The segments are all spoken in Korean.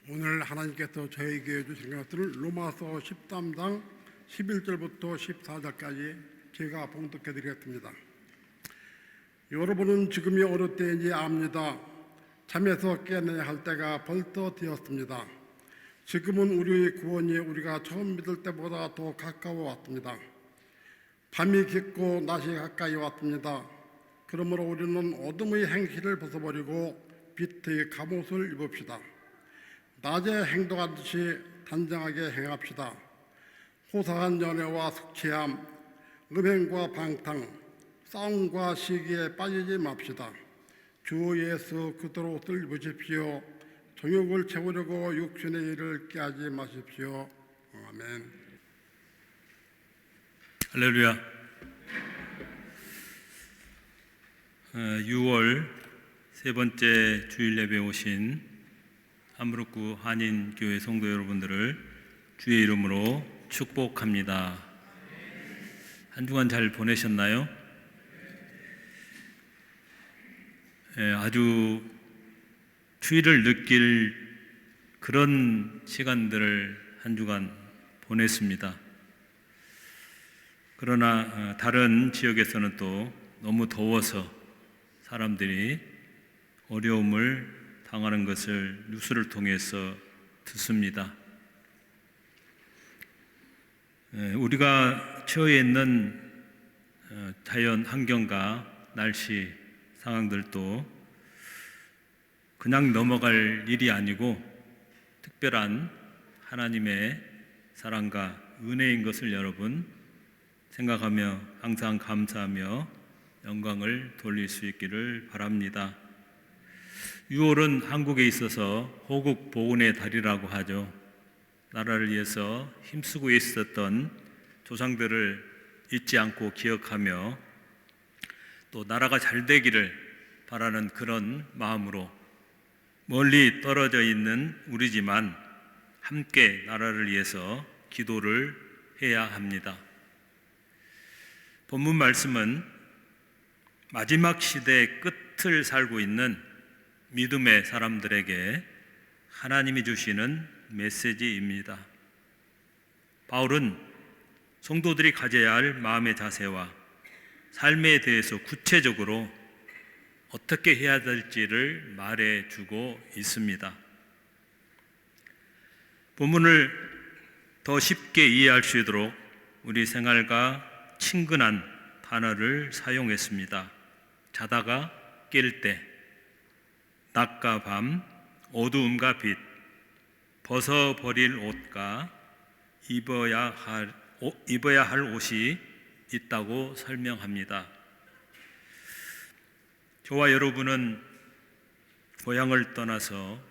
오늘 하나님께서 저에게 주신 것들을 로마서 13장 11절부터 14절까지 제가 봉독해 드리겠습니다. 여러분은 지금이 어느 때인지 압니다. 잠에서 깨어나야 할 때가 벌써 되었습니다. 지금은 우리의 구원이 우리가 처음 믿을 때보다 더 가까워 왔습니다. 밤이 깊고 낮이 가까이 왔습니다. 그러므로 우리는 어둠의 행실을 벗어버리고 빛의 갑옷을 입읍시다. 낮에 행동하듯이 단정하게 행합시다. 호사한 연애와 숙취함, 음행과 방탕, 싸움과 시기에 빠지지 맙시다. 주 예수 그리스도의 옷을 입으십시오. 정욕을 채우려고 육신의 일을 깨하지 마십시오. 아멘. 할렐루야. 6월 세 번째 주일 예배에 오신 함부르크 한인교회 성도 여러분들을 주의 이름으로 축복합니다. 한 주간 잘 보내셨나요? 아주 추위를 느낄 그런 시간들을 한 주간 보냈습니다. 그러나 다른 지역에서는 또 너무 더워서 사람들이 어려움을 당하는 것을 뉴스를 통해서 듣습니다. 우리가 처해 있는 자연 환경과 날씨 상황들도 그냥 넘어갈 일이 아니고 특별한 하나님의 사랑과 은혜인 것을 여러분 생각하며 항상 감사하며 영광을 돌릴 수 있기를 바랍니다. 6월은 한국에 있어서 호국 보훈의 달이라고 하죠. 나라를 위해서 힘쓰고 있었던 조상들을 잊지 않고 기억하며 또 나라가 잘 되기를 바라는 그런 마음으로 멀리 떨어져 있는 우리지만 함께 나라를 위해서 기도를 해야 합니다. 본문 말씀은 마지막 시대의 끝을 살고 있는 믿음의 사람들에게 하나님이 주시는 메시지입니다. 바울은 성도들이 가져야 할 마음의 자세와 삶에 대해서 구체적으로 어떻게 해야 될지를 말해주고 있습니다. 본문을 더 쉽게 이해할 수 있도록 우리 생활과 친근한 단어를 사용했습니다. 자다가 깰 때, 낮과 밤, 어두움과 빛, 벗어버릴 옷과 입어야 할 옷이 있다고 설명합니다. 저와 여러분은 고향을 떠나서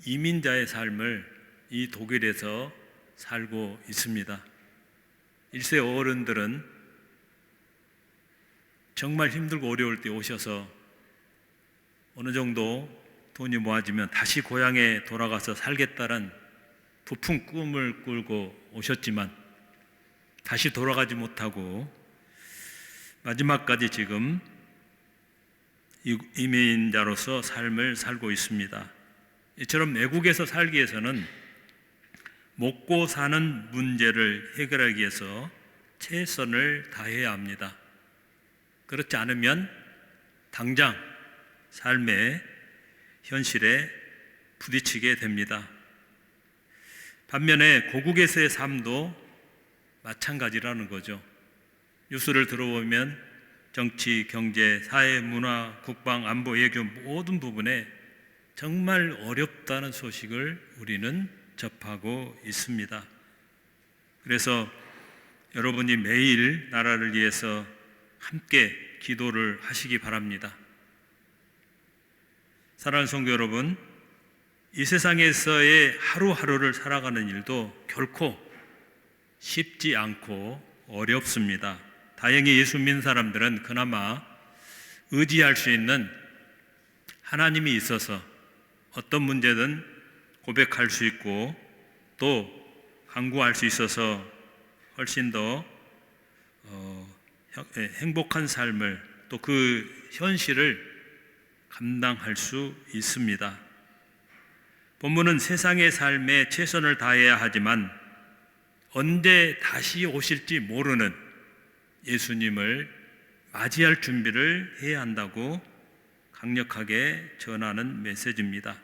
이민자의 삶을 이 독일에서 살고 있습니다. 1세 어른들은 정말 힘들고 어려울 때 오셔서 어느 정도 돈이 모아지면 다시 고향에 돌아가서 살겠다는 부푼 꿈을 꾸고 오셨지만 다시 돌아가지 못하고 마지막까지 지금 이민자로서 삶을 살고 있습니다. 이처럼 외국에서 살기 위해서는 먹고 사는 문제를 해결하기 위해서 최선을 다해야 합니다. 그렇지 않으면 당장 삶의 현실에 부딪히게 됩니다. 반면에 고국에서의 삶도 마찬가지라는 거죠. 뉴스를 들어보면 정치, 경제, 사회, 문화, 국방, 안보, 외교 모든 부분에 정말 어렵다는 소식을 우리는 접하고 있습니다. 그래서 여러분이 매일 나라를 위해서 함께 기도를 하시기 바랍니다. 사랑하는 성도 여러분, 이 세상에서의 하루하루를 살아가는 일도 결코 쉽지 않고 어렵습니다. 다행히 예수 믿는 사람들은 그나마 의지할 수 있는 하나님이 있어서 어떤 문제든 고백할 수 있고 또 간구할 수 있어서 훨씬 더 행복한 삶을 또 그 현실을 감당할 수 있습니다. 본문은 세상의 삶에 최선을 다해야 하지만 언제 다시 오실지 모르는 예수님을 맞이할 준비를 해야 한다고 강력하게 전하는 메시지입니다.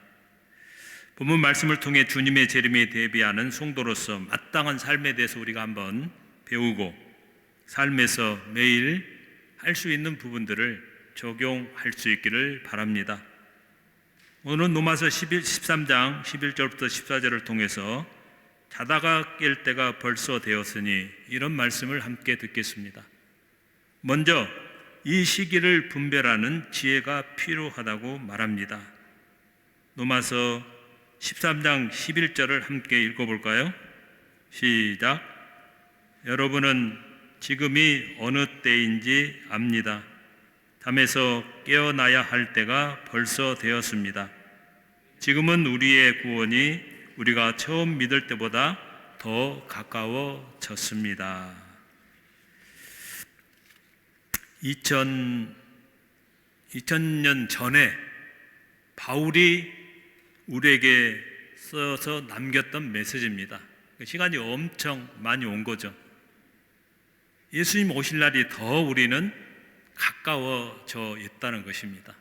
본문 말씀을 통해 주님의 재림에 대비하는 성도로서 마땅한 삶에 대해서 우리가 한번 배우고 삶에서 매일 할 수 있는 부분들을 적용할 수 있기를 바랍니다. 오늘은 로마서 13장 11절부터 14절을 통해서 자다가 깰 때가 벌써 되었으니 이런 말씀을 함께 듣겠습니다. 먼저 이 시기를 분별하는 지혜가 필요하다고 말합니다. 로마서 13장 11절을 함께 읽어볼까요? 시작. 여러분은 지금이 어느 때인지 압니다. 잠에서 깨어나야 할 때가 벌써 되었습니다. 지금은 우리의 구원이 우리가 처음 믿을 때보다 더 가까워졌습니다. 2000년 전에 바울이 우리에게 써서 남겼던 메시지입니다. 시간이 엄청 많이 온 거죠. 예수님 오실 날이 더 우리는 가까워져 있다는 것입니다.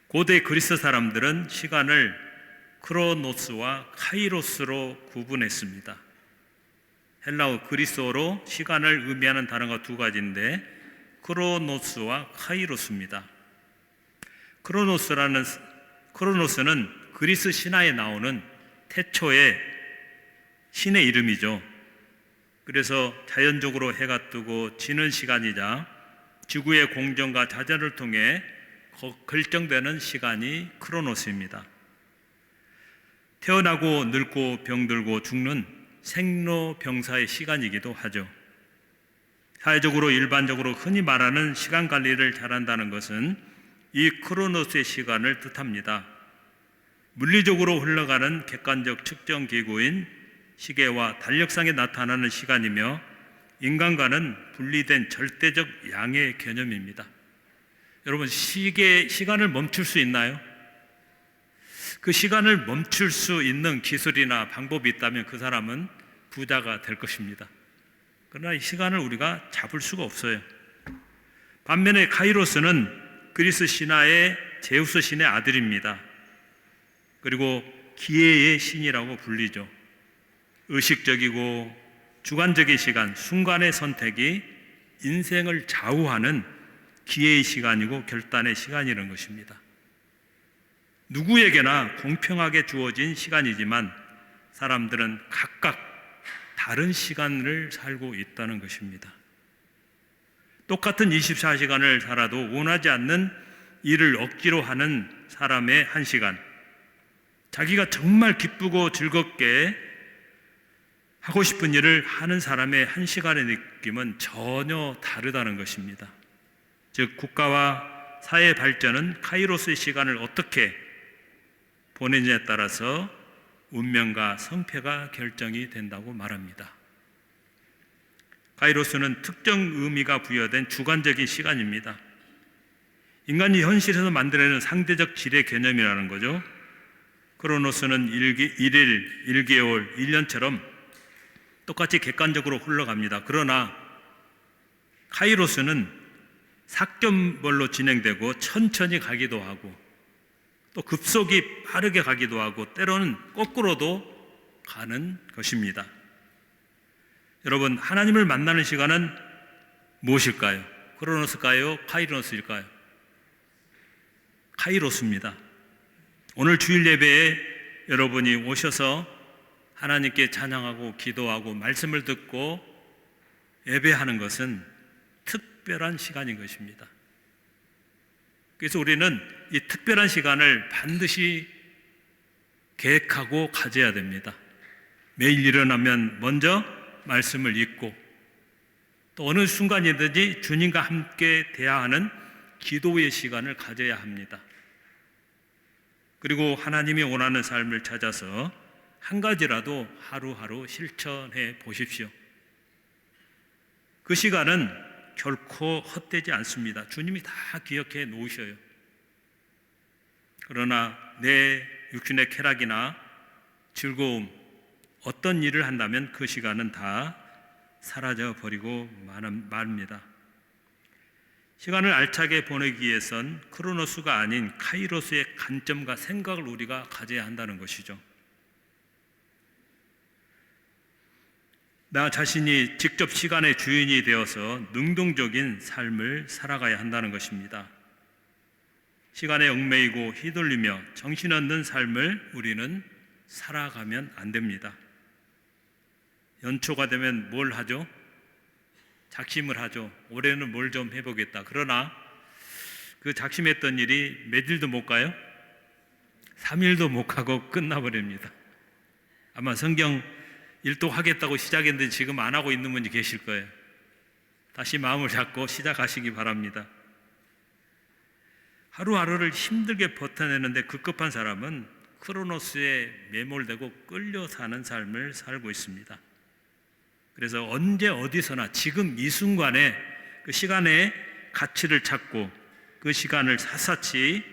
고대 그리스 사람들은 시간을 크로노스와 카이로스로 구분했습니다. 헬라어 그리스어로 시간을 의미하는 단어가 두 가지인데 크로노스와 카이로스입니다. 크로노스는 그리스 신화에 나오는 태초의 신의 이름이죠. 그래서 자연적으로 해가 뜨고 지는 시간이자 지구의 공정과 자전을 통해 결정되는 시간이 크로노스입니다. 태어나고 늙고 병들고 죽는 생로병사의 시간이기도 하죠. 사회적으로 일반적으로 흔히 말하는 시간 관리를 잘한다는 것은 이 크로노스의 시간을 뜻합니다. 물리적으로 흘러가는 객관적 측정 기구인 시계와 달력상에 나타나는 시간이며 인간과는 분리된 절대적 양의 개념입니다. 여러분, 시간을 멈출 수 있나요? 그 시간을 멈출 수 있는 기술이나 방법이 있다면 그 사람은 부자가 될 것입니다. 그러나 이 시간을 우리가 잡을 수가 없어요. 반면에 카이로스는 그리스 신화의 제우스 신의 아들입니다. 그리고 기회의 신이라고 불리죠. 의식적이고 주관적인 시간, 순간의 선택이 인생을 좌우하는 기회의 시간이고 결단의 시간이라는 것입니다. 누구에게나 공평하게 주어진 시간이지만 사람들은 각각 다른 시간을 살고 있다는 것입니다. 똑같은 24시간을 살아도 원하지 않는 일을 억지로 하는 사람의 1시간, 자기가 정말 기쁘고 즐겁게 하고 싶은 일을 하는 사람의 1시간의 느낌은 전혀 다르다는 것입니다. 즉, 국가와 사회 발전은 카이로스의 시간을 어떻게 보내느냐에 따라서 운명과 성패가 결정이 된다고 말합니다. 카이로스는 특정 의미가 부여된 주관적인 시간입니다. 인간이 현실에서 만들어내는 상대적 질의 개념이라는 거죠. 크로노스는 1일, 1개월, 1년처럼 똑같이 객관적으로 흘러갑니다. 그러나 카이로스는 삭점별로 진행되고 천천히 가기도 하고 또 급속히 빠르게 가기도 하고 때로는 거꾸로도 가는 것입니다. 여러분, 하나님을 만나는 시간은 무엇일까요? 크로노스일까요? 카이로스일까요? 카이로스입니다. 오늘 주일 예배에 여러분이 오셔서 하나님께 찬양하고 기도하고 말씀을 듣고 예배하는 것은 특별한 시간인 것입니다. 그래서 우리는 이 특별한 시간을 반드시 계획하고 가져야 됩니다. 매일 일어나면 먼저 말씀을 읽고 또 어느 순간이든지 주님과 함께 대화하는 기도의 시간을 가져야 합니다. 그리고 하나님이 원하는 삶을 찾아서 한 가지라도 하루하루 실천해 보십시오. 그 시간은 결코 헛되지 않습니다. 주님이 다 기억해 놓으셔요. 그러나 내 육신의 쾌락이나 즐거움, 어떤 일을 한다면 그 시간은 다 사라져 버리고 말입니다. 시간을 알차게 보내기 위해선 크로노스가 아닌 카이로스의 관점과 생각을 우리가 가져야 한다는 것이죠. 나 자신이 직접 시간의 주인이 되어서 능동적인 삶을 살아가야 한다는 것입니다. 시간에 얽매이고 휘둘리며 정신없는 삶을 우리는 살아가면 안 됩니다. 연초가 되면 뭘 하죠? 작심을 하죠. 올해는 뭘 좀 해보겠다. 그러나 그 작심했던 일이 몇 일도 못 가요? 3일도 못 가고 끝나버립니다. 아마 성경 일독하겠다고 시작했는데 지금 안 하고 있는 분이 계실 거예요. 다시 마음을 잡고 시작하시기 바랍니다. 하루하루를 힘들게 버텨내는데 급급한 사람은 크로노스에 매몰되고 끌려 사는 삶을 살고 있습니다. 그래서 언제 어디서나 지금 이 순간에 그 시간의 가치를 찾고 그 시간을 샅샅이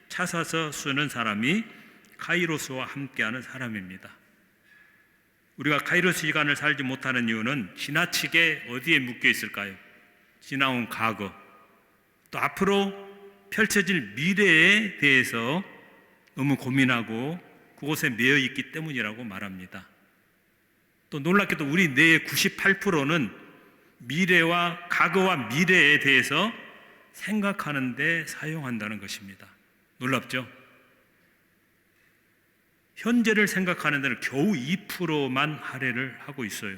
찾아서 쓰는 사람이 카이로스와 함께하는 사람입니다. 우리가 카이로스 시간을 살지 못하는 이유는 지나치게 어디에 묶여 있을까요? 지나온 과거, 또 앞으로 펼쳐질 미래에 대해서 너무 고민하고 그곳에 매여 있기 때문이라고 말합니다. 또 놀랍게도 우리 뇌의 98%는 미래와 과거와 미래에 대해서 생각하는 데 사용한다는 것입니다. 놀랍죠? 현재를 생각하는 데는 겨우 2%만 할애를 하고 있어요.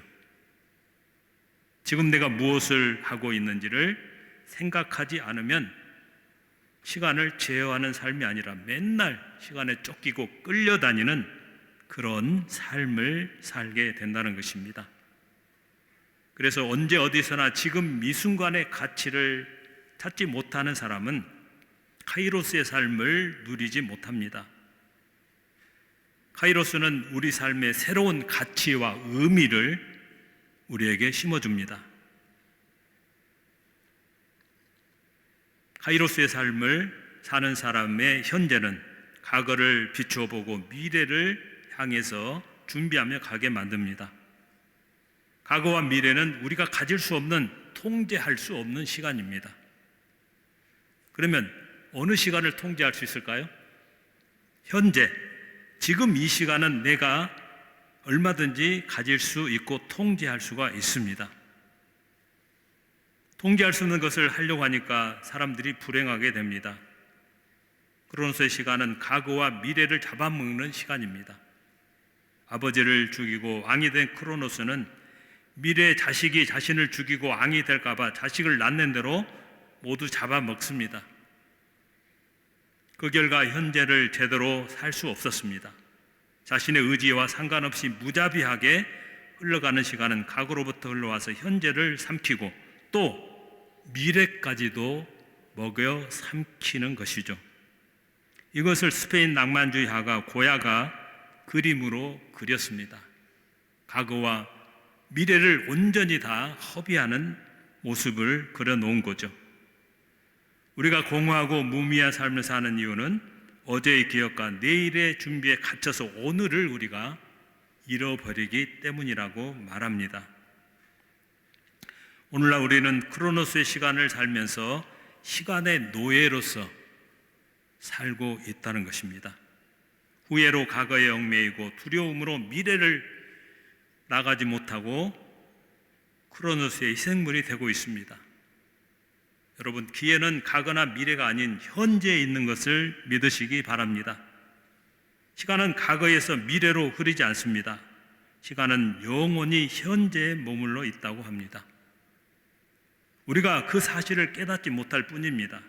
지금 내가 무엇을 하고 있는지를 생각하지 않으면 시간을 제어하는 삶이 아니라 맨날 시간에 쫓기고 끌려다니는 그런 삶을 살게 된다는 것입니다. 그래서 언제 어디서나 지금 이 순간의 가치를 찾지 못하는 사람은 카이로스의 삶을 누리지 못합니다. 카이로스는 우리 삶의 새로운 가치와 의미를 우리에게 심어줍니다. 카이로스의 삶을 사는 사람의 현재는 과거를 비추어 보고 미래를 향해서 준비하며 가게 만듭니다. 과거와 미래는 우리가 가질 수 없는, 통제할 수 없는 시간입니다. 그러면 어느 시간을 통제할 수 있을까요? 현재, 지금 이 시간은 내가 얼마든지 가질 수 있고 통제할 수가 있습니다. 통제할 수 없는 것을 하려고 하니까 사람들이 불행하게 됩니다. 크로노스의 시간은 과거와 미래를 잡아먹는 시간입니다. 아버지를 죽이고 왕이 된 크로노스는 미래의 자식이 자신을 죽이고 왕이 될까 봐 자식을 낳는 대로 모두 잡아먹습니다. 그 결과 현재를 제대로 살 수 없었습니다. 자신의 의지와 상관없이 무자비하게 흘러가는 시간은 과거로부터 흘러와서 현재를 삼키고 또 미래까지도 먹여 삼키는 것이죠. 이것을 스페인 낭만주의화가 고야가 그림으로 그렸습니다. 과거와 미래를 온전히 다 허비하는 모습을 그려놓은 거죠. 우리가 공허하고 무미한 삶을 사는 이유는 어제의 기억과 내일의 준비에 갇혀서 오늘을 우리가 잃어버리기 때문이라고 말합니다. 오늘날 우리는 크로노스의 시간을 살면서 시간의 노예로서 살고 있다는 것입니다. 후회로 과거에 얽매이고 두려움으로 미래를 나가지 못하고 크로노스의 희생물이 되고 있습니다. 여러분, 기회는 과거나 미래가 아닌 현재에 있는 것을 믿으시기 바랍니다. 시간은 과거에서 미래로 흐르지 않습니다. 시간은 영원히 현재에 머물러 있다고 합니다. 우리가 그 사실을 깨닫지 못할 뿐입니다.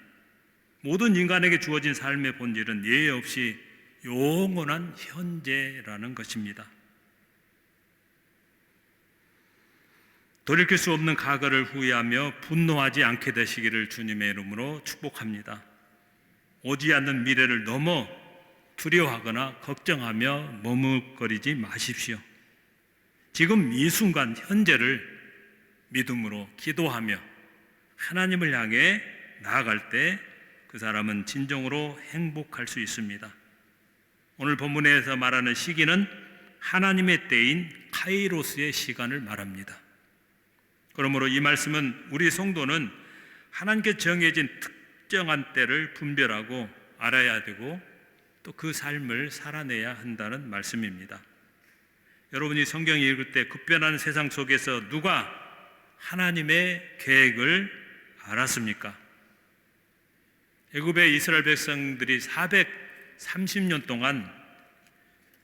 모든 인간에게 주어진 삶의 본질은 예외 없이 영원한 현재라는 것입니다. 돌이킬 수 없는 과거를 후회하며 분노하지 않게 되시기를 주님의 이름으로 축복합니다. 오지 않는 미래를 너무 두려워하거나 걱정하며 머뭇거리지 마십시오. 지금 이 순간 현재를 믿음으로 기도하며 하나님을 향해 나아갈 때 그 사람은 진정으로 행복할 수 있습니다. 오늘 본문에서 말하는 시기는 하나님의 때인 카이로스의 시간을 말합니다. 그러므로 이 말씀은 우리 성도는 하나님께 정해진 특정한 때를 분별하고 알아야 되고 또 그 삶을 살아내야 한다는 말씀입니다. 여러분이 성경 읽을 때 급변하는 세상 속에서 누가 하나님의 계획을 알았습니까? 애굽의 이스라엘 백성들이 430년 동안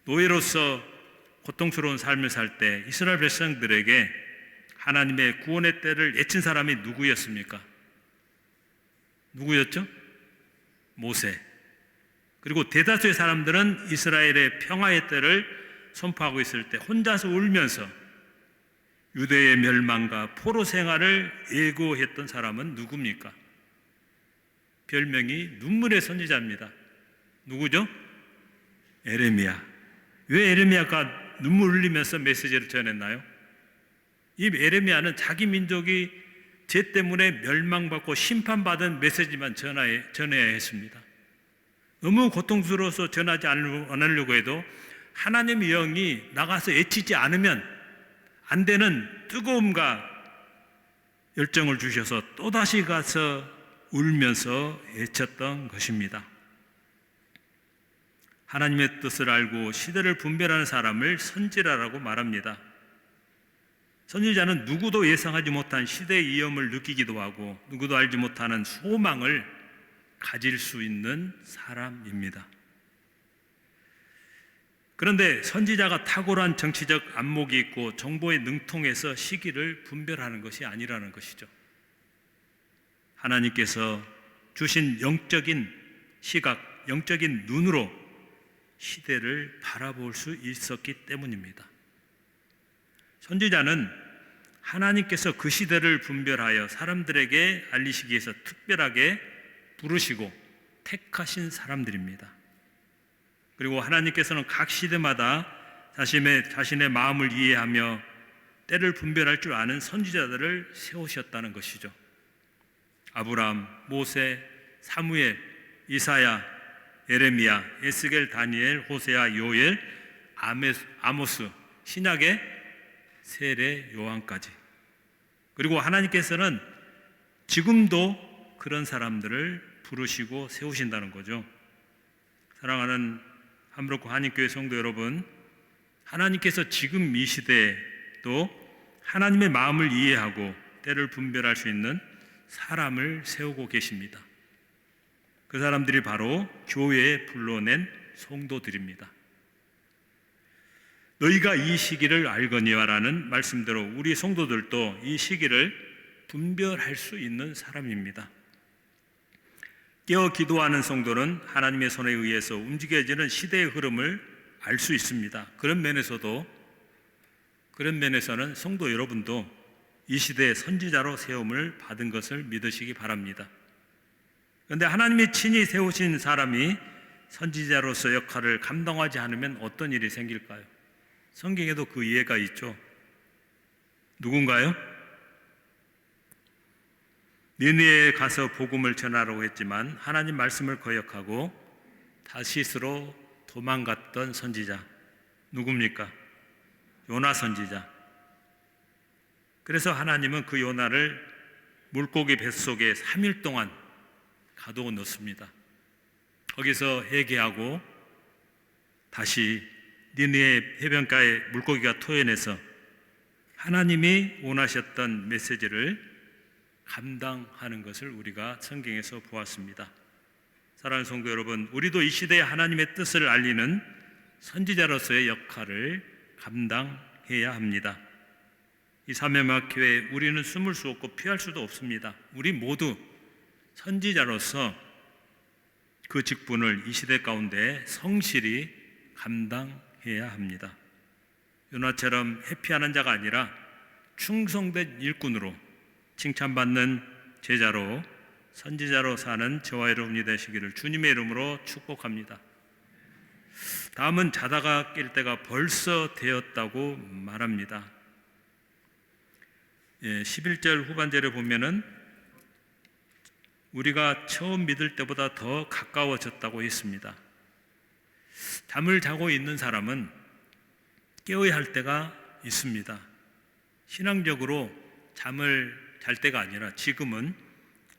노예로서 고통스러운 삶을 살 때 이스라엘 백성들에게 하나님의 구원의 때를 예친 사람이 누구였습니까? 누구였죠? 모세. 그리고 대다수의 사람들은 이스라엘의 평화의 때를 선포하고 있을 때 혼자서 울면서 유대의 멸망과 포로 생활을 예고했던 사람은 누굽니까? 별명이 눈물의 선지자입니다. 누구죠? 에레미야. 왜 에레미야가 눈물 흘리면서 메시지를 전했나요? 이 에레미야는 자기 민족이 죄 때문에 멸망받고 심판받은 메시지만 전해야 했습니다. 너무 고통스러워서 전하지 않으려고 해도 하나님의 영이 나가서 애치지 않으면 안 되는 뜨거움과 열정을 주셔서 또다시 가서 울면서 애쳤던 것입니다. 하나님의 뜻을 알고 시대를 분별하는 사람을 선지자라고 말합니다. 선지자는 누구도 예상하지 못한 시대의 위험을 느끼기도 하고 누구도 알지 못하는 소망을 가질 수 있는 사람입니다. 그런데 선지자가 탁월한 정치적 안목이 있고 정보에 능통해서 시기를 분별하는 것이 아니라는 것이죠. 하나님께서 주신 영적인 시각, 영적인 눈으로 시대를 바라볼 수 있었기 때문입니다. 선지자는 하나님께서 그 시대를 분별하여 사람들에게 알리시기 위해서 특별하게 부르시고 택하신 사람들입니다. 그리고 하나님께서는 각 시대마다 자신의 마음을 이해하며 때를 분별할 줄 아는 선지자들을 세우셨다는 것이죠. 아브라함, 모세, 사무엘, 이사야, 예레미야, 에스겔, 다니엘, 호세아, 요엘, 아모스, 신약의 세례 요한까지. 그리고 하나님께서는 지금도 그런 사람들을 부르시고 세우신다는 거죠. 사랑하는 함부로크 한인교회 성도 여러분, 하나님께서 지금 이 시대에 또 하나님의 마음을 이해하고 때를 분별할 수 있는 사람을 세우고 계십니다. 그 사람들이 바로 교회에 불러낸 성도들입니다. 너희가 이 시기를 알거니와라는 말씀대로 우리 성도들도 이 시기를 분별할 수 있는 사람입니다. 깨어 기도하는 성도는 하나님의 손에 의해서 움직여지는 시대의 흐름을 알 수 있습니다. 그런 면에서는 성도 여러분도 이 시대의 선지자로 세움을 받은 것을 믿으시기 바랍니다. 그런데 하나님이 친히 세우신 사람이 선지자로서 역할을 감당하지 않으면 어떤 일이 생길까요? 성경에도 그 예가 있죠. 누군가요? 니느웨에 가서 복음을 전하라고 했지만 하나님 말씀을 거역하고 다시스로 도망갔던 선지자 누굽니까? 요나 선지자. 그래서 하나님은 그 요나를 물고기 뱃속에 3일 동안 가두어 놓습니다. 거기서 회개하고 다시 니느웨 해변가에 물고기가 토해내서 하나님이 원하셨던 메시지를 감당하는 것을 우리가 성경에서 보았습니다. 사랑하는 성도 여러분, 우리도 이 시대에 하나님의 뜻을 알리는 선지자로서의 역할을 감당해야 합니다. 이 사명학교에 우리는 숨을 수 없고 피할 수도 없습니다. 우리 모두 선지자로서 그 직분을 이 시대 가운데 성실히 감당해야 합니다. 요나처럼 회피하는 자가 아니라 충성된 일꾼으로 칭찬받는 제자로 선지자로 사는 저와 여러분이 되시기를 주님의 이름으로 축복합니다. 다음은 자다가 깰 때가 벌써 되었다고 말합니다. 11절 후반절에 보면은 우리가 처음 믿을 때보다 더 가까워졌다고 했습니다. 잠을 자고 있는 사람은 깨어야 할 때가 있습니다. 신앙적으로 잠을 잘 때가 아니라 지금은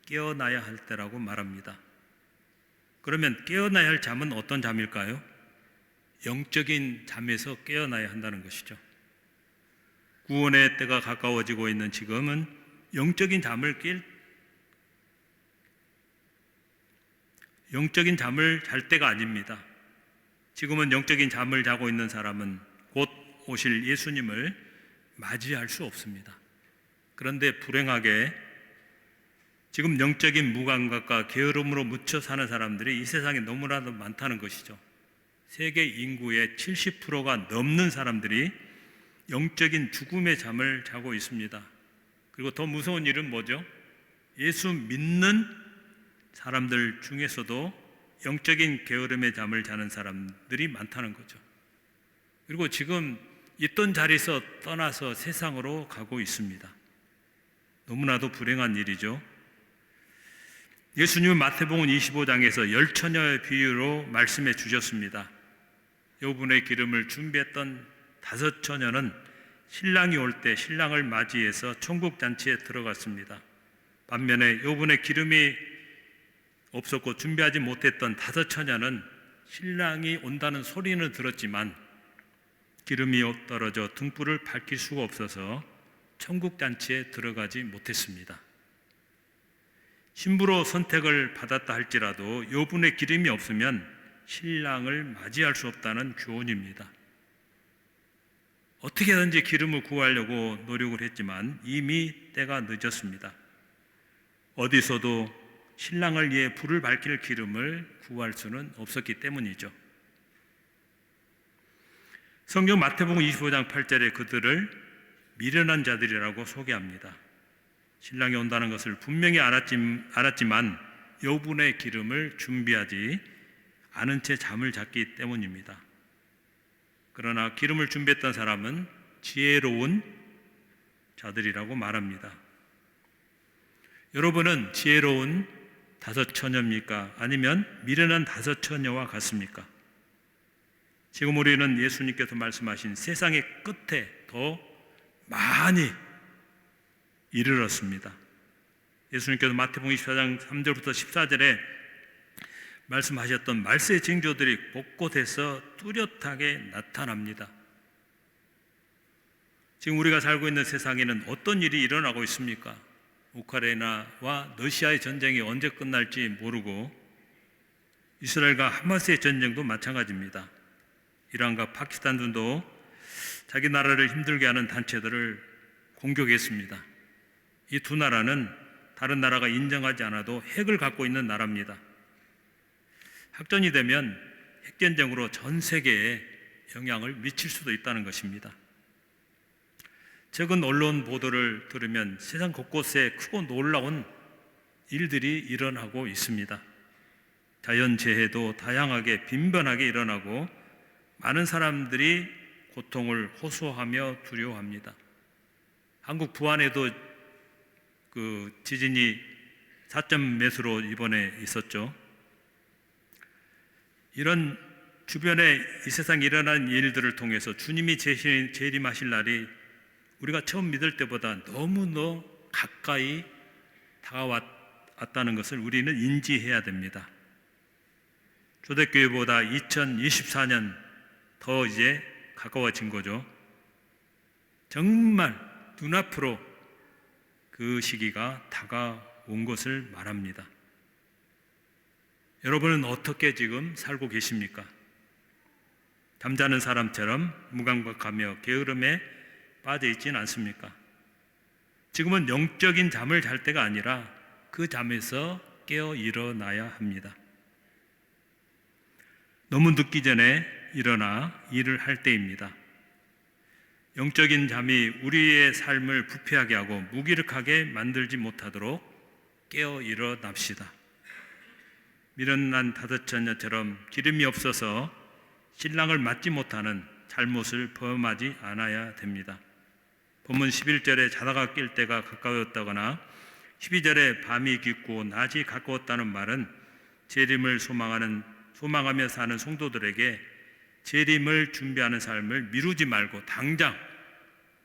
깨어나야 할 때라고 말합니다. 그러면 깨어나야 할 잠은 어떤 잠일까요? 영적인 잠에서 깨어나야 한다는 것이죠. 구원의 때가 가까워지고 있는 지금은 영적인 잠을 잘 때가 아닙니다. 지금은 영적인 잠을 자고 있는 사람은 곧 오실 예수님을 맞이할 수 없습니다. 그런데 불행하게 지금 영적인 무감각과 게으름으로 묻혀 사는 사람들이 이 세상에 너무나도 많다는 것이죠. 세계 인구의 70%가 넘는 사람들이 영적인 죽음의 잠을 자고 있습니다. 그리고 더 무서운 일은 뭐죠? 예수 믿는 사람들 중에서도 영적인 게으름의 잠을 자는 사람들이 많다는 거죠. 그리고 지금 있던 자리에서 떠나서 세상으로 가고 있습니다. 너무나도 불행한 일이죠. 예수님은 마태복음 25장에서 열처녀의 비유로 말씀해 주셨습니다. 여분의 기름을 준비했던 5 처녀는 신랑이 올 때 신랑을 맞이해서 천국 잔치에 들어갔습니다. 반면에 여분의 기름이 없었고 준비하지 못했던 5 처녀는 신랑이 온다는 소리는 들었지만 기름이 떨어져 등불을 밝힐 수가 없어서 천국 잔치에 들어가지 못했습니다. 신부로 선택을 받았다 할지라도 여분의 기름이 없으면 신랑을 맞이할 수 없다는 교훈입니다. 어떻게든지 기름을 구하려고 노력을 했지만 이미 때가 늦었습니다. 어디서도 신랑을 위해 불을 밝힐 기름을 구할 수는 없었기 때문이죠. 성경 마태복음 25장 8절에 그들을 미련한 자들이라고 소개합니다. 신랑이 온다는 것을 분명히 알았지만 여분의 기름을 준비하지 않은 채 잠을 잤기 때문입니다. 그러나 기름을 준비했던 사람은 지혜로운 자들이라고 말합니다. 여러분은 지혜로운 5 처녀입니까? 아니면 미련한 5 처녀와 같습니까? 지금 우리는 예수님께서 말씀하신 세상의 끝에 더 많이 이르렀습니다. 예수님께서 마태복음 24장 3절부터 14절에 말씀하셨던 말세의 징조들이 곳곳에서 뚜렷하게 나타납니다. 지금 우리가 살고 있는 세상에는 어떤 일이 일어나고 있습니까? 우크라이나와 러시아의 전쟁이 언제 끝날지 모르고 이스라엘과 하마스의 전쟁도 마찬가지입니다. 이란과 파키스탄도 자기 나라를 힘들게 하는 단체들을 공격했습니다. 이 2 나라는 다른 나라가 인정하지 않아도 핵을 갖고 있는 나라입니다. 확전이 되면 핵전쟁으로 전 세계에 영향을 미칠 수도 있다는 것입니다. 최근 언론 보도를 들으면 세상 곳곳에 크고 놀라운 일들이 일어나고 있습니다. 자연재해도 다양하게 빈번하게 일어나고 많은 사람들이 고통을 호소하며 두려워합니다. 한국 부안에도 그 지진이 4점 몇으로 이번에 있었죠. 이런 주변에 이 세상에 일어난 일들을 통해서 주님이 재림하실 날이 우리가 처음 믿을 때보다 너무너 가까이 다가왔다는 것을 우리는 인지해야 됩니다. 초대교회보다 2024년 더 이제 가까워진 거죠. 정말 눈앞으로 그 시기가 다가온 것을 말합니다. 여러분은 어떻게 지금 살고 계십니까? 잠자는 사람처럼 무감각하며 게으름에 빠져 있지는 않습니까? 지금은 영적인 잠을 잘 때가 아니라 그 잠에서 깨어 일어나야 합니다. 너무 늦기 전에 일어나 일을 할 때입니다. 영적인 잠이 우리의 삶을 부패하게 하고 무기력하게 만들지 못하도록 깨어 일어납시다. 미련한 5 처녀처럼 기름이 없어서 신랑을 맞지 못하는 잘못을 범하지 않아야 됩니다. 본문 11절에 자다가 깰 때가 가까웠다거나 12절에 밤이 깊고 낮이 가까웠다는 말은 재림을 소망하는 소망하며 사는 성도들에게 재림을 준비하는 삶을 미루지 말고 당장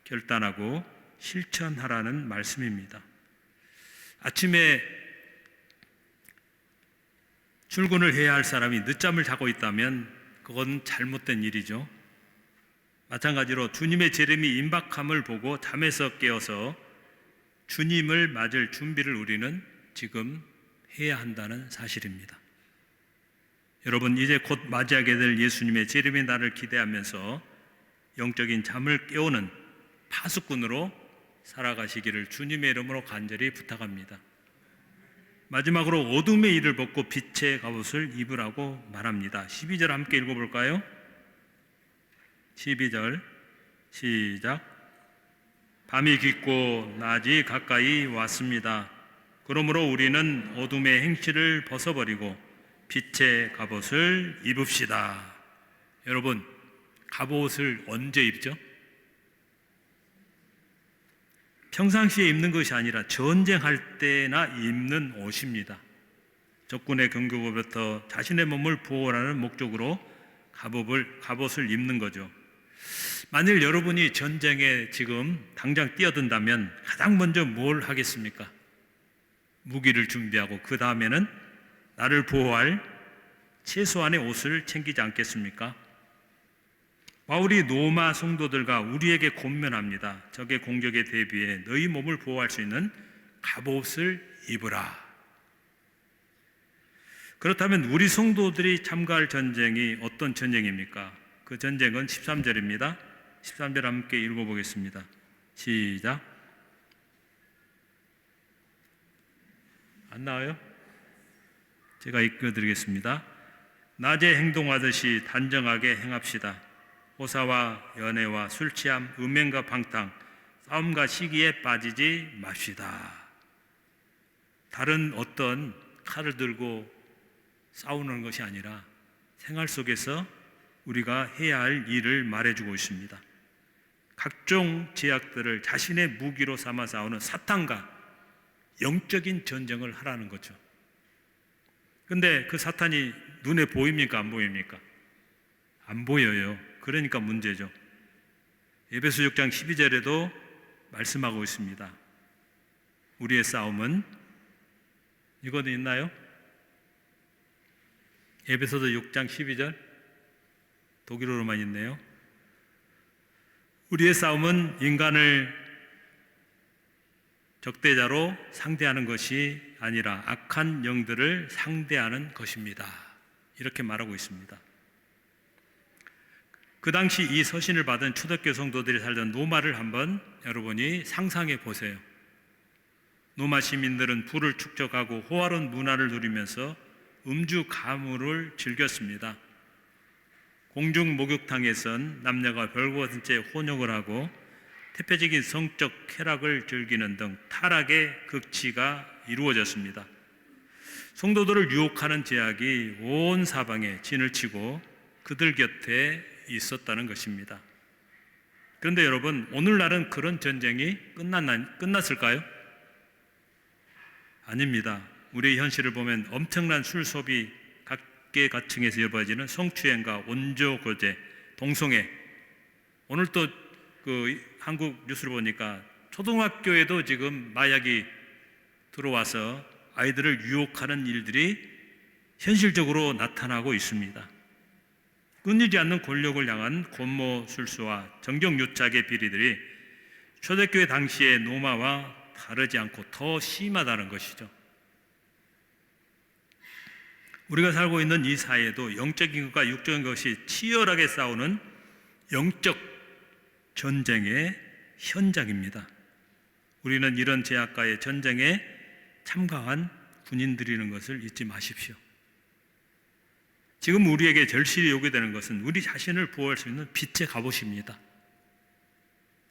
결단하고 실천하라는 말씀입니다. 아침에 출근을 해야 할 사람이 늦잠을 자고 있다면 그건 잘못된 일이죠. 마찬가지로 주님의 재림이 임박함을 보고 잠에서 깨어서 주님을 맞을 준비를 우리는 지금 해야 한다는 사실입니다. 여러분, 이제 곧 맞이하게 될 예수님의 재림의 날을 기대하면서 영적인 잠을 깨우는 파수꾼으로 살아가시기를 주님의 이름으로 간절히 부탁합니다. 마지막으로 어둠의 일을 벗고 빛의 갑옷을 입으라고 말합니다. 12절 함께 읽어볼까요? 12절 시작. 밤이 깊고 낮이 가까이 왔습니다. 그러므로 우리는 어둠의 행실을 벗어버리고 빛의 갑옷을 입읍시다. 여러분, 갑옷을 언제 입죠? 평상시에 입는 것이 아니라 전쟁할 때나 입는 옷입니다. 적군의 공격으로부터 자신의 몸을 보호하는 목적으로 갑옷을 입는 거죠. 만일 여러분이 전쟁에 지금 당장 뛰어든다면 가장 먼저 뭘 하겠습니까? 무기를 준비하고 그 다음에는 나를 보호할 최소한의 옷을 챙기지 않겠습니까? 바울이 로마 성도들과 우리에게 권면합니다. 적의 공격에 대비해 너희 몸을 보호할 수 있는 갑옷을 입으라. 그렇다면 우리 성도들이 참가할 전쟁이 어떤 전쟁입니까? 그 전쟁은 13절입니다. 13절 함께 읽어보겠습니다. 시작. 안 나와요? 제가 읽어드리겠습니다. 낮에 행동하듯이 단정하게 행합시다. 호사와 연애와 술취함, 음행과 방탕, 싸움과 시기에 빠지지 맙시다. 다른 어떤 칼을 들고 싸우는 것이 아니라 생활 속에서 우리가 해야 할 일을 말해주고 있습니다. 각종 제약들을 자신의 무기로 삼아 싸우는 사탄과 영적인 전쟁을 하라는 거죠. 근데 그 사탄이 눈에 보입니까? 안 보입니까? 안 보여요. 그러니까 문제죠. 에베소 6장 12절에도 말씀하고 있습니다. 우리의 싸움은, 이거는 있나요? 에베소서 6장 12절 독일어로만 있네요. 우리의 싸움은 인간을 적대자로 상대하는 것이 아니라 악한 영들을 상대하는 것입니다. 이렇게 말하고 있습니다. 그 당시 이 서신을 받은 초대교회 성도들이 살던 로마를 한번 여러분이 상상해 보세요. 로마 시민들은 부를 축적하고 호화로운 문화를 누리면서 음주 가물을 즐겼습니다. 공중 목욕탕에선 남녀가 별것 채 혼욕을 하고 태폐적인 성적 쾌락을 즐기는 등 타락의 극치가 이루어졌습니다. 성도들을 유혹하는 제약이 온 사방에 진을 치고 그들 곁에 있었다는 것입니다. 그런데 여러분, 오늘날은 그런 전쟁이 끝났을까요? 아닙니다. 우리의 현실을 보면 엄청난 술 소비, 각계각층에서 이루어지는 성추행과 원조거제, 동성애. 오늘 또 한국 뉴스를 보니까 초등학교에도 지금 마약이 들어와서 아이들을 유혹하는 일들이 현실적으로 나타나고 있습니다. 끊이지 않는 권력을 향한 권모술수와 정경유착의 비리들이 초대교회 당시의 로마와 다르지 않고 더 심하다는 것이죠. 우리가 살고 있는 이 사회도 영적인 것과 육적인 것이 치열하게 싸우는 영적 전쟁의 현장입니다. 우리는 이런 제약과의 전쟁에 참가한 군인들이라는 것을 잊지 마십시오. 지금 우리에게 절실히 요구되는 것은 우리 자신을 보호할 수 있는 빛의 갑옷입니다.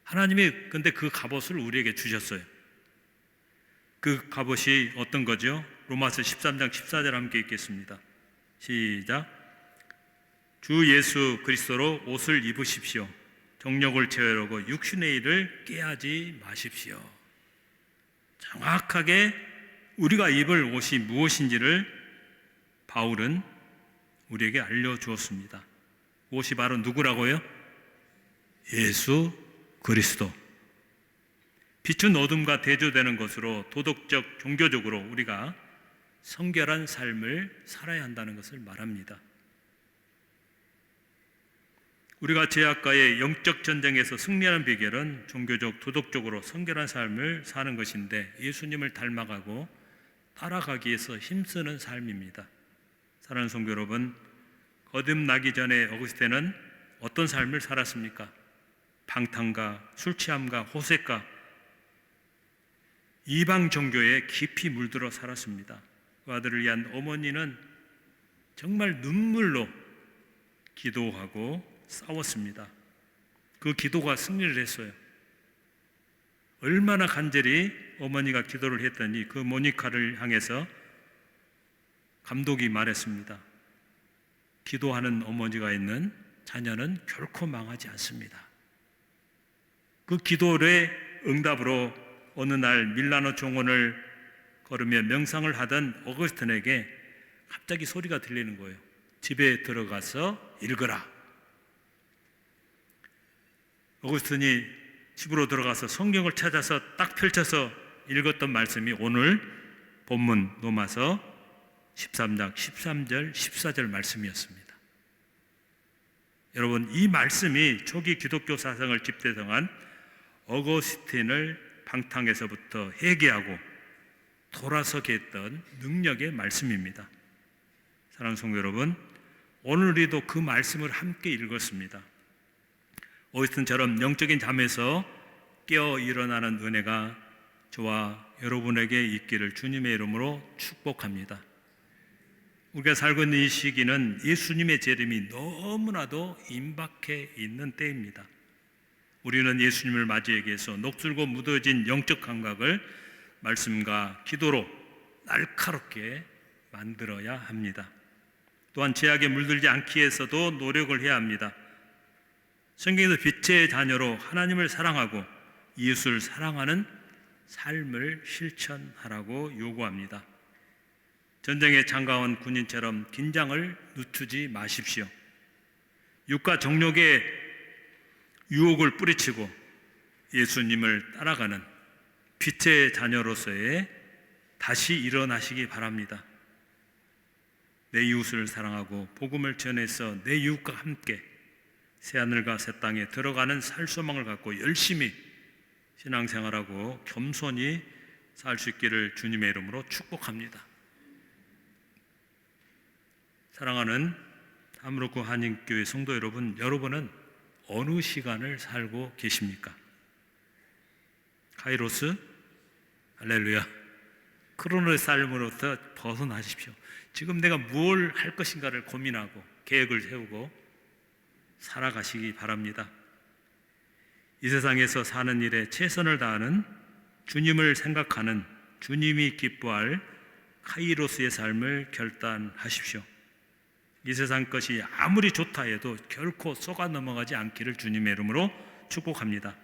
하나님이 근데 그 갑옷을 우리에게 주셨어요. 그 갑옷이 어떤 거죠? 로마서 13장 14절 함께 읽겠습니다. 시작. 주 예수 그리스도로 옷을 입으십시오. 정욕을 채우려고 육신의 일을 깨하지 마십시오. 정확하게 우리가 입을 옷이 무엇인지를 바울은 우리에게 알려주었습니다. 그것이 바로 누구라고요? 예수 그리스도. 빛은 어둠과 대조되는 것으로 도덕적, 종교적으로 우리가 성결한 삶을 살아야 한다는 것을 말합니다. 우리가 죄악과의 영적 전쟁에서 승리하는 비결은 종교적, 도덕적으로 성결한 삶을 사는 것인데 예수님을 닮아가고 따라가기 위해서 힘쓰는 삶입니다. 사랑하는 성도 여러분, 거듭나기 전에 어거스틴은 어떤 삶을 살았습니까? 방탕과 술 취함과 호색과 이방 종교에 깊이 물들어 살았습니다. 그 아들을 위한 어머니는 정말 눈물로 기도하고 싸웠습니다. 그 기도가 승리를 했어요. 얼마나 간절히 어머니가 기도를 했더니 그 모니카를 향해서 감독이 말했습니다. 기도하는 어머니가 있는 자녀는 결코 망하지 않습니다. 그 기도의 응답으로 어느 날 밀라노 정원을 걸으며 명상을 하던 어거스틴에게 갑자기 소리가 들리는 거예요. 집에 들어가서 읽어라. 어거스틴이 집으로 들어가서 성경을 찾아서 딱 펼쳐서 읽었던 말씀이 오늘 본문 로마서 13장 13절 14절 말씀이었습니다. 여러분, 이 말씀이 초기 기독교 사상을 집대성한 어거스틴을 방탕에서부터 회개하고 돌아서게 했던 능력의 말씀입니다. 사랑하는 성도 여러분, 오늘 우리도 그 말씀을 함께 읽었습니다. 어거스틴처럼 영적인 잠에서 깨어 일어나는 은혜가 저와 여러분에게 있기를 주님의 이름으로 축복합니다. 우리가 살고 있는 이 시기는 예수님의 재림이 너무나도 임박해 있는 때입니다. 우리는 예수님을 맞이하기 위해서 녹슬고 무뎌진 영적 감각을 말씀과 기도로 날카롭게 만들어야 합니다. 또한 죄악에 물들지 않기 위해서도 노력을 해야 합니다. 성경에서 빛의 자녀로 하나님을 사랑하고 이웃을 사랑하는 삶을 실천하라고 요구합니다. 전쟁에 참가한 군인처럼 긴장을 늦추지 마십시오. 육과 정욕의 유혹을 뿌리치고 예수님을 따라가는 빛의 자녀로서의 다시 일어나시기 바랍니다. 내 이웃을 사랑하고 복음을 전해서 내 이웃과 함께 새하늘과 새 땅에 들어가는 살소망을 갖고 열심히 신앙생활하고 겸손히 살 수 있기를 주님의 이름으로 축복합니다. 사랑하는 하무르크 한인교회 성도 여러분, 여러분은 어느 시간을 살고 계십니까? 카이로스? 할렐루야. 크로노의 삶으로부터 벗어나십시오. 지금 내가 뭘 할 것인가를 고민하고 계획을 세우고 살아가시기 바랍니다. 이 세상에서 사는 일에 최선을 다하는 주님을 생각하는 주님이 기뻐할 카이로스의 삶을 결단하십시오. 이 세상 것이 아무리 좋다 해도 결코 쏘가 넘어가지 않기를 주님의 이름으로 축복합니다.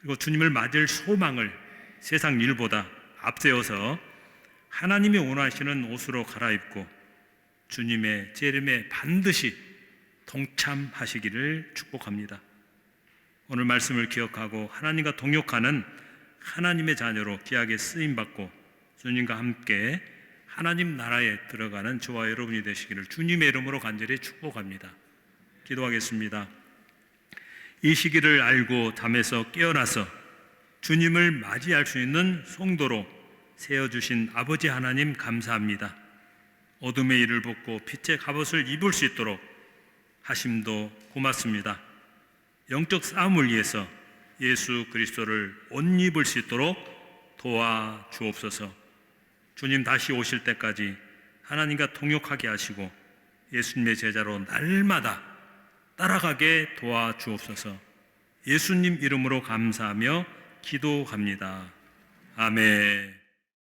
그리고 주님을 맞을 소망을 세상 일보다 앞세워서 하나님이 원하시는 옷으로 갈아입고 주님의 재림에 반드시 동참하시기를 축복합니다. 오늘 말씀을 기억하고 하나님과 동역하는 하나님의 자녀로 귀하게 쓰임받고 주님과 함께 하나님 나라에 들어가는 저와 여러분이 되시기를 주님의 이름으로 간절히 축복합니다. 기도하겠습니다. 이 시기를 알고 잠에서 깨어나서 주님을 맞이할 수 있는 성도로 세워주신 아버지 하나님 감사합니다. 어둠의 일을 벗고 빛의 갑옷을 입을 수 있도록 하심도 고맙습니다. 영적 싸움을 위해서 예수 그리스도를 옷 입을 수 있도록 도와주옵소서. 주님 다시 오실 때까지 하나님과 동역하게 하시고 예수님의 제자로 날마다 따라가게 도와주옵소서. 예수님 이름으로 감사하며 기도합니다. 아멘.